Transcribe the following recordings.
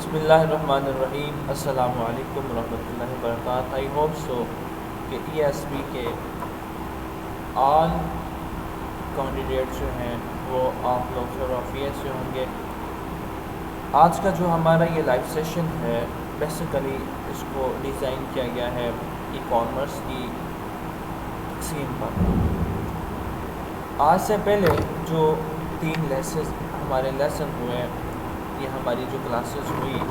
बिस्मिल्लाहिर्रहमानिर्रहीम अस्सलामु अलैकुम रहमतुल्लाहि व बरकातहू। आई होप सो कि ESB के ऑल कैंडिडेट जो हैं वो आप लोग से रफ़ियत से होंगे। आज का जो हमारा ये लाइव सेशन है बेसिकली इसको डिज़ाइन किया गया है ई कॉमर्स की तकसीम पर। आज से पहले जो 3 लेसन हुए, ये हमारी जो क्लासेस हुई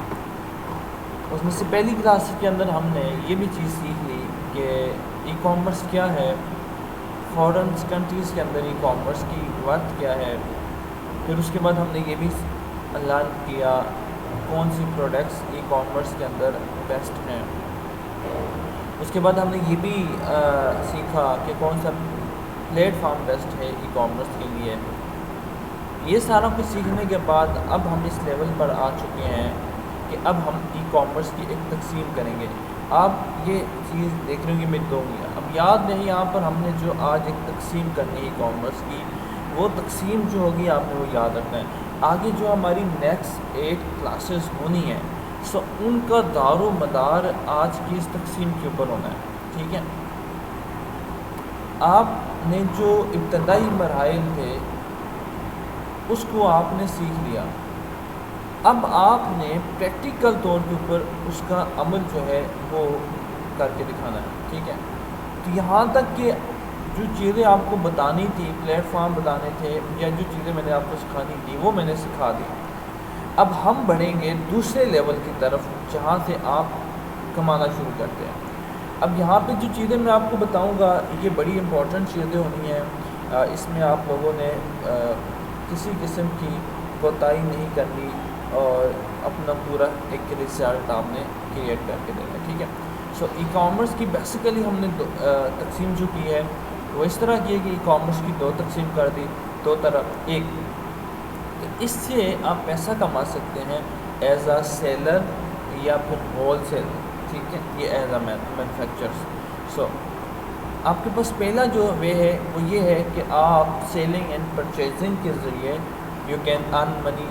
उसमें से पहली क्लास के अंदर हमने ये भी चीज़ सीख ली कि ई कॉमर्स क्या है, फॉरेन कंट्रीज़ के अंदर ई कॉमर्स की वर्थ क्या है। फिर उसके बाद हमने ये भी लर्न किया कौन सी प्रोडक्ट्स ई कॉमर्स के अंदर बेस्ट हैं। उसके बाद हमने ये भी सीखा कि कौन सा प्लेटफॉर्म बेस्ट है ई कॉमर्स के लिए। ये सारा कुछ सीखने के बाद अब हम इस लेवल पर आ चुके हैं कि अब हम ई कॉमर्स की एक तकसीम करेंगे। आप ये चीज़ देख रहे होंगे मेरी 2 उंगलियाँ। अब याद नहीं, यहाँ पर हमने जो आज एक तकसीम करनी है ई कॉमर्स की, वो तकसीम जो होगी आपने वो याद रखना है। आगे जो हमारी नेक्स्ट 8 क्लासेस होनी है सो उनका दारो मदार आज की इस तकसीम के ऊपर होना है। ठीक है, आपने जो इब्तदाई मराइल थे उसको आपने सीख लिया। अब आपने प्रैक्टिकल तौर के ऊपर उसका अमल जो है वो करके दिखाना है। ठीक है, तो यहाँ तक कि जो चीज़ें आपको बतानी थी, प्लेटफॉर्म बताने थे या जो चीज़ें मैंने आपको सिखानी थी वो मैंने सिखा दी। अब हम बढ़ेंगे दूसरे लेवल की तरफ जहाँ से आप कमाना शुरू करते हैं। अब यहाँ पे जो चीज़ें मैं आपको बताऊँगा ये बड़ी इम्पोर्टेंट चीज़ें होनी हैं। इसमें आप लोगों ने किसी किस्म की कोताही नहीं करनी और अपना पूरा एक रिजल्ट आपने क्रिएट करके देना है। ठीक है, सो ई कॉमर्स की बेसिकली हमने तकसीम जो की है वो इस तरह की है कि ई कॉमर्स की 2 तकसीम कर दी। 2 तरफ एक, तो इससे आप पैसा कमा सकते हैं एज आ सेलर या फिर होल सेल। ठीक है, ये एज आ मैन्युफैक्चरर्स। सो आपके पास पहला जो वे है वो ये है कि आप सेलिंग एंड परचेजिंग के ज़रिए you can earn money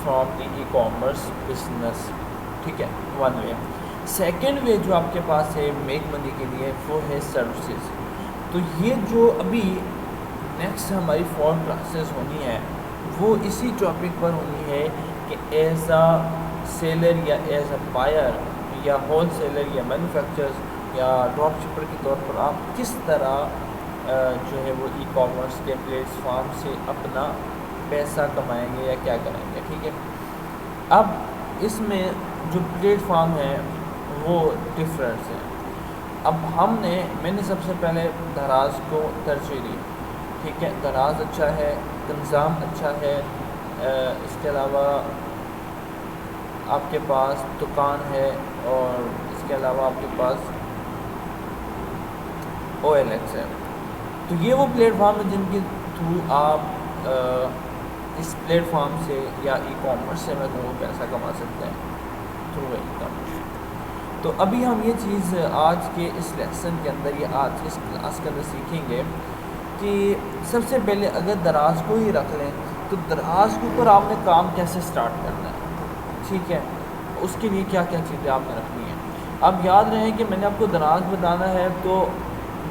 from the e commerce business. ठीक है, वन वे। सेकेंड वे जो आपके पास है मेक मनी के लिए वो है सर्विसेज। तो ये जो अभी नेक्स्ट हमारी 4 क्लासेस होनी है वो इसी टॉपिक पर होनी है कि एज आ सेलर या एज अ बायर या होल सेलर या मैन्युफैक्चरर्स या ड्रॉप शिपर के तौर पर आप किस तरह जो है वो ई कॉमर्स के प्लेटफॉर्म से अपना पैसा कमाएंगे या क्या करेंगे। ठीक है, अब इसमें जो प्लेटफॉर्म है वो डिफरेंस है। अब मैंने सबसे पहले दराज को तरजीह दी। ठीक है, दराज अच्छा है, कंजाम अच्छा है। इसके अलावा आपके पास दुकान है और इसके अलावा आपके पास OLX है। तो ये वो प्लेटफॉर्म है जिनके थ्रू आप इस प्लेटफॉर्म से या ई कॉमर्स से मैं कहूँ पैसा कमा सकते हैं थ्रू इनकम। तो अभी हम ये चीज़ आज के इस लेसन के अंदर या आज इस क्लास के अंदर सीखेंगे कि सबसे पहले अगर दराज को ही रख लें तो दराज के ऊपर आपने काम कैसे स्टार्ट करना है। ठीक है, उसके लिए क्या क्या चीज़ें आपने रखनी है। अब याद रहे कि मैंने आपको दराज बताना है तो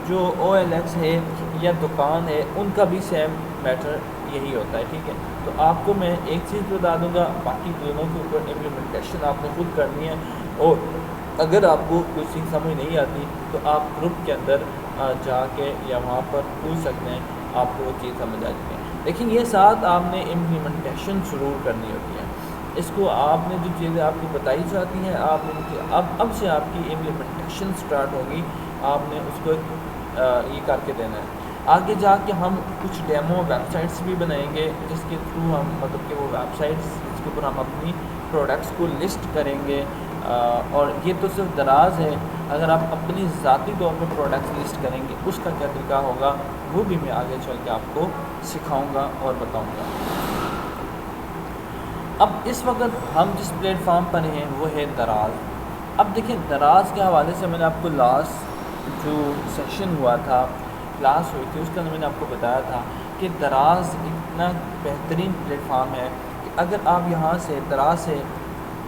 जो OLX है या दुकान है उनका भी सेम मैटर यही होता है। ठीक है, तो आपको मैं एक चीज़ बता दूंगा, बाकी दोनों के ऊपर इम्प्लीमेंटेशन आपने खुद करनी है। और अगर आपको कोई चीज़ समझ नहीं आती तो आप ग्रुप के अंदर जाके या वहाँ पर पूछ सकते हैं, आपको वो चीज़ समझ आ जाती है। लेकिन ये साथ आपने इम्प्लीमेंटेशन ज़रूर करनी होती है। इसको आपने जो चीज़ें आपको बताई जाती हैं आप इनकी अब से आपकी इम्प्लीमेंटेशन स्टार्ट होगी। आपने उसको ये करके देना है। आगे जाके हम कुछ डेमो वेबसाइट्स भी बनाएंगे जिसके थ्रू हम मतलब कि वो वेबसाइट्स जिसके ऊपर हम अपनी प्रोडक्ट्स को लिस्ट करेंगे। और ये तो सिर्फ दराज है, अगर आप अपनी ज़ाती तौर पर प्रोडक्ट्स लिस्ट करेंगे उसका क्या तरीका होगा वो भी मैं आगे चल के आपको सिखाऊंगा और बताऊंगा। अब इस वक्त हम जिस प्लेटफॉर्म पर हैं वो है दराज। अब देखिए, दराज के हवाले से मैंने आपको लास्ट जो सेशन हुआ था, क्लास हुई थी, उसके अंदर मैंने आपको बताया था कि दराज इतना बेहतरीन प्लेटफॉर्म है कि अगर आप यहाँ से दराज से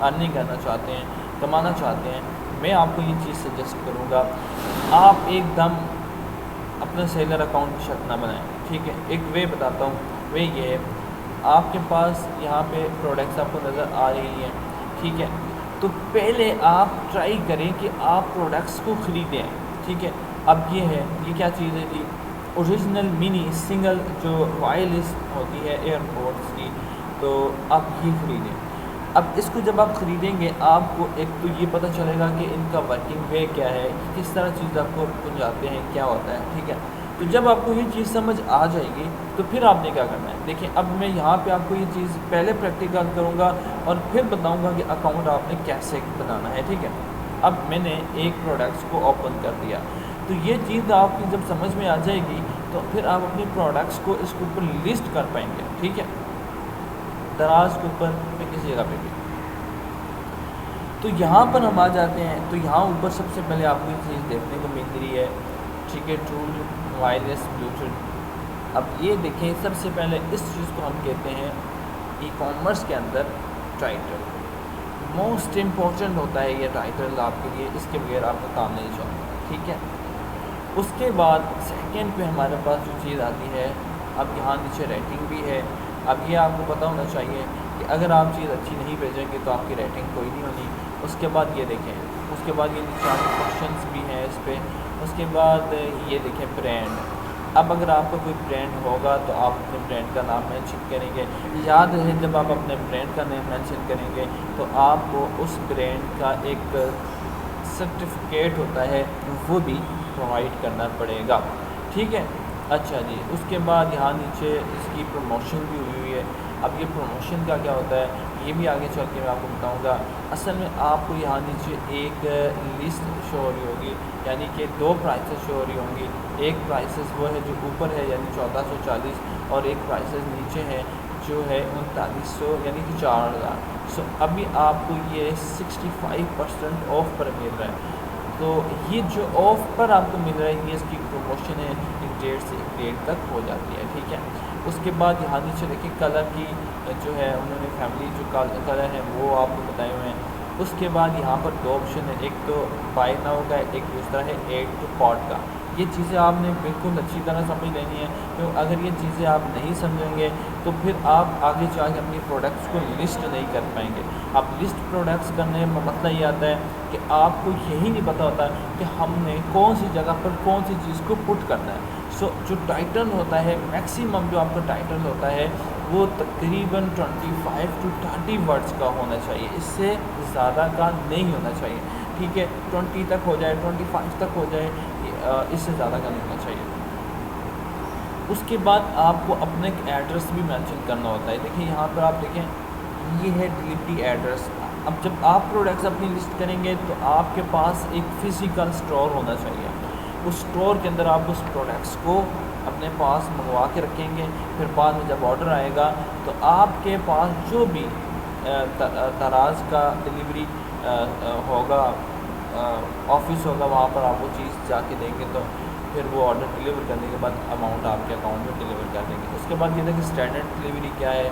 अर्निंग करना चाहते हैं, कमाना चाहते हैं, मैं आपको ये चीज़ सजेस्ट करूँगा, आप एकदम अपना सेलर अकाउंट शर्त ना बनाएं। ठीक है, एक वे बताता हूँ, वे ये है, आपके पास यहाँ पे प्रोडक्ट्स आपको नज़र आ रही हैं। ठीक है, तो पहले आप ट्राई करें कि आप प्रोडक्ट्स को ख़रीदें। ठीक है, अब ये है, ये क्या चीज़ है जी, ओरिजिनल मिनी सिंगल जो वायरलेस होती है एयरपोर्ट्स की, तो आप ये ख़रीदें। अब इसको जब आप ख़रीदेंगे, आपको एक तो ये पता चलेगा कि इनका वर्किंग वे क्या है, किस तरह चीज़ आपको पहुँचाते हैं, क्या होता है। ठीक है, तो जब आपको ये चीज़ समझ आ जाएगी तो फिर आपने क्या करना है। देखिए, अब मैं यहाँ पे आपको ये चीज़ पहले प्रैक्टिकल करूँगा और फिर बताऊँगा कि अकाउंट आपने कैसे बनाना है। ठीक है, अब मैंने एक प्रोडक्ट्स को ओपन कर दिया, तो ये चीज़ आपकी जब समझ में आ जाएगी तो फिर आप अपने प्रोडक्ट्स को इसके ऊपर लिस्ट कर पाएंगे। ठीक है, दराज के ऊपर या किसी जगह पे भी। तो यहाँ पर हम आ जाते हैं, तो यहाँ ऊपर सबसे पहले आपको ये चीज़ देखने को मिल रही है। ठीक है, ट्रूल वायरलेस ब्लूटूथ। अब ये देखें, सबसे पहले इस चीज़ को हम कहते हैं ई कॉमर्स के अंदर टाइटल। मोस्ट इम्पॉर्टेंट होता है ये टाइटल आपके लिए, इसके बगैर आपका काम नहीं चलता। ठीक है, उसके बाद सेकंड पे हमारे पास जो चीज़ आती है, अब यहाँ नीचे रेटिंग भी है। अब ये आपको पता होना चाहिए कि अगर आप चीज़ अच्छी नहीं भेजेंगे तो आपकी रेटिंग कोई नहीं होनी। उसके बाद ये देखें, उसके बाद ये नीचे आपके क्वेश्चंस भी हैं इस पर। उसके बाद ये देखें ब्रांड। अब अगर आपका कोई ब्रांड होगा तो आप अपने ब्रांड का नाम मेंशन करेंगे। याद रहे, जब आप अपने ब्रांड का नाम मेंशन करेंगे तो आपको उस ब्रांड का एक सर्टिफिकेट होता है, वो भी प्रोवाइड करना पड़ेगा। ठीक है, अच्छा जी। उसके बाद यहाँ नीचे इसकी प्रमोशन भी हुई है। अब ये प्रमोशन का क्या होता है, ये भी आगे चल के मैं आपको बताऊँगा। असल में आपको यहाँ नीचे एक लिस्ट शो हो रही होगी, यानी कि 2 प्राइसेस शो हो रही होंगी। एक प्राइसेस वो है जो ऊपर है, यानी 1440, और एक प्राइसेस नीचे है जो है 3900, यानी कि 4000। सो अभी आपको ये 65% ऑफ पर मिल रहा है। तो ये जो ऑफ पर आपको मिल रहा है, ये इसकी प्रमोशन है, एक डेट से एक डेट तक हो जाती है। ठीक है, उसके बाद यहाँ नीचे देखिए कलर की जो है उन्होंने फैमिली जो कलर है वो आपको बताए हुए हैं। उसके बाद यहाँ पर 2 ऑप्शन है, एक तो बाय नाउ का, एक दूसरा है एड टू कार्ट का। ये चीज़ें आपने बिल्कुल अच्छी तरह समझ लेनी है, तो अगर ये चीज़ें आप नहीं समझेंगे तो फिर आप आगे जाके अपनी प्रोडक्ट्स को लिस्ट नहीं कर पाएंगे। आप लिस्ट प्रोडक्ट्स करने में मसला ये आता है कि आपको यही नहीं पता होता कि हमने कौन सी जगह पर कौन सी चीज़ को पुट करना है। सो जो टाइटल होता है, मैक्सिमम जो आपका टाइटल होता है वो तकरीबन 25 to 30 वर्ड्स का होना चाहिए, इससे ज़्यादा का नहीं होना चाहिए। ठीक है, 20 तक हो जाए, 25 तक हो जाए, इससे ज़्यादा का नहीं होना चाहिए। उसके बाद आपको अपने एड्रेस भी मेंशन करना होता है। देखिए यहाँ पर आप देखें, ये है डिलीवरी एड्रेस। अब जब आप प्रोडक्ट्स अपनी लिस्ट करेंगे तो आपके पास एक फ़िज़िकल स्टोर होना चाहिए। उस स्टोर के अंदर आप उस प्रोडक्ट्स को अपने पास मंगवा के रखेंगे। फिर बाद में जब ऑर्डर आएगा तो आपके पास जो भी तराज का डिलीवरी होगा, ऑफिस होगा, वहाँ पर आप वो चीज़ जाके देंगे तो फिर वो ऑर्डर डिलीवर करने के बाद अमाउंट आपके अकाउंट में डिलीवर कर देंगे। उसके बाद ये देखिए स्टैंडर्ड डिलीवरी क्या है।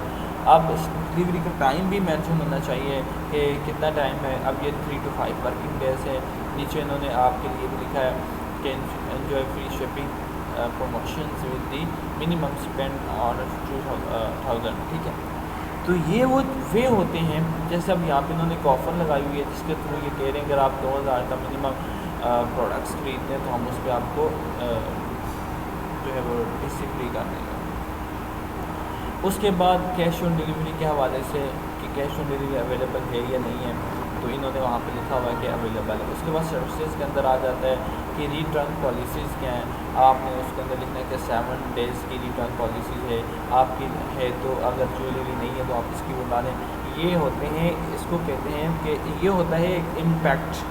अब इस डिलीवरी का टाइम भी मेंशन होना चाहिए कि कितना टाइम है। अब ये 3 to 5 वर्किंग डेज है। नीचे इन्होंने आपके लिए भी लिखा है कि enjoy free shipping promotions with the minimum spend on 2000। ठीक है, तो ये वो वे होते हैं। जैसे अब यहाँ पे इन्होंने एक ऑफ़र लगाई हुई है जिसके थ्रू ये कह रहे हैं अगर आप 2000 का मिनिमम प्रोडक्ट्स खरीदते हैं तो हम उस पर आपको जो है वो इससे फ्री कर देंगे। उसके बाद कैश ऑन डिलीवरी के हवाले से कि कैश ऑन डिलीवरी अवेलेबल है या नहीं है, तो इन्होंने वहाँ पे लिखा हुआ है कि अवेलेबल है। उसके बाद सर्विसेज के अंदर आ जाता है कि रिटर्न पॉलिसीज़ क्या हैं। आपने उसके अंदर लिखना है कि 7 डेज़ की रिटर्न पॉलिसी है आपकी है, तो अगर ज्वेलरी नहीं है तो आप इसकी बुला लें। ये होते हैं, इसको कहते हैं कि ये होता है एक इम्पैक्ट,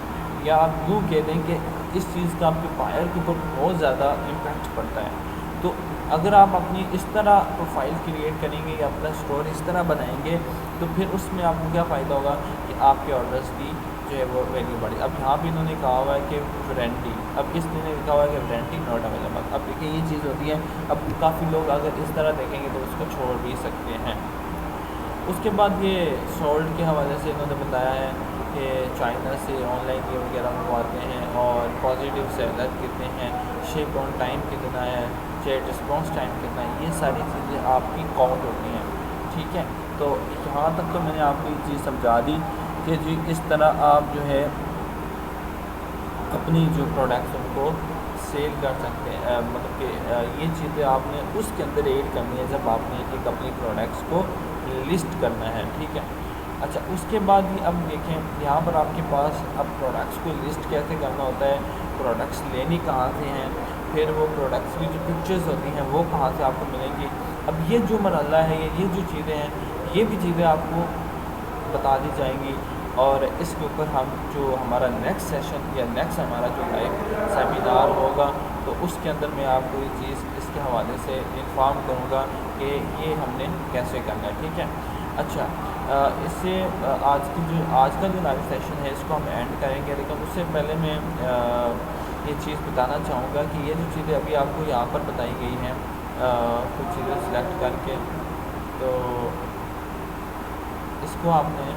या आप यूँ कहते हैं कि इस चीज़ का आपके बायर के ऊपर बहुत ज़्यादा इम्पैक्ट पड़ता है। तो अगर आप अपनी इस तरह प्रोफाइल क्रिएट करेंगे या अपना स्टोर इस तरह बनाएंगे तो फिर उसमें आपको क्या फ़ायदा होगा कि आपके ऑर्डर्स की जो है वो वैल्यू बढ़े। अब यहाँ भी इन्होंने कहा हुआ है कि वारंटी, अब इस ने लिखा हुआ है कि वारंटी नॉट अवेलेबल। अब देखिए ये चीज़ होती है, अब काफ़ी लोग अगर इस तरह देखेंगे तो उसको छोड़ भी सकते हैं। उसके बाद ये सोल्ड के हवाले से इन्होंने बताया है कि चाइना से ऑनलाइन ये वगैरह मंगवाते हैं और पॉजिटिव सेलर कितने हैं, शिप ऑन टाइम कितना है, चैट रिस्पॉन्स टाइम कितना है, ये सारी चीज़ें आपकी काउंट होती हैं। ठीक है, तो यहाँ तक तो मैंने आपको ये चीज़ समझा दी कि जी किस तरह आप जो है अपनी जो प्रोडक्ट्स उनको सेल कर सकते हैं, मतलब कि ये चीज़ें आपने उसके अंदर ऐड करनी है जब आपने एक अपनी प्रोडक्ट्स को लिस्ट करना है। ठीक है, अच्छा उसके बाद ही अब देखें यहाँ पर आपके पास अब प्रोडक्ट्स को लिस्ट कैसे करना होता है, प्रोडक्ट्स लेनी कहाँ से हैं, फिर वो प्रोडक्ट्स की जो पिक्चर्स होती हैं वो कहाँ से आपको मिलेंगी। अब ये जो मरहला है, ये जो चीज़ें हैं, ये भी चीज़ें आपको बता दी जाएंगी और इसके ऊपर हम जो हमारा नेक्स्ट सेशन या नेक्स्ट हमारा जो लाइव सेमिनार होगा तो उसके अंदर मैं आपको ये चीज़ इसके हवाले से इन्फॉर्म करूँगा कि ये हमने कैसे करना है। ठीक है, अच्छा इससे आज का जो लाइव सेशन है इसको हम एंड करेंगे, लेकिन उससे पहले मैं ये चीज़ बताना चाहूँगा कि ये जो चीज़ें अभी आपको यहाँ पर बताई गई हैं, कुछ चीज़ें सिलेक्ट करके, तो इसको आपने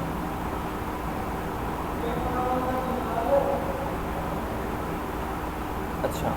अच्छा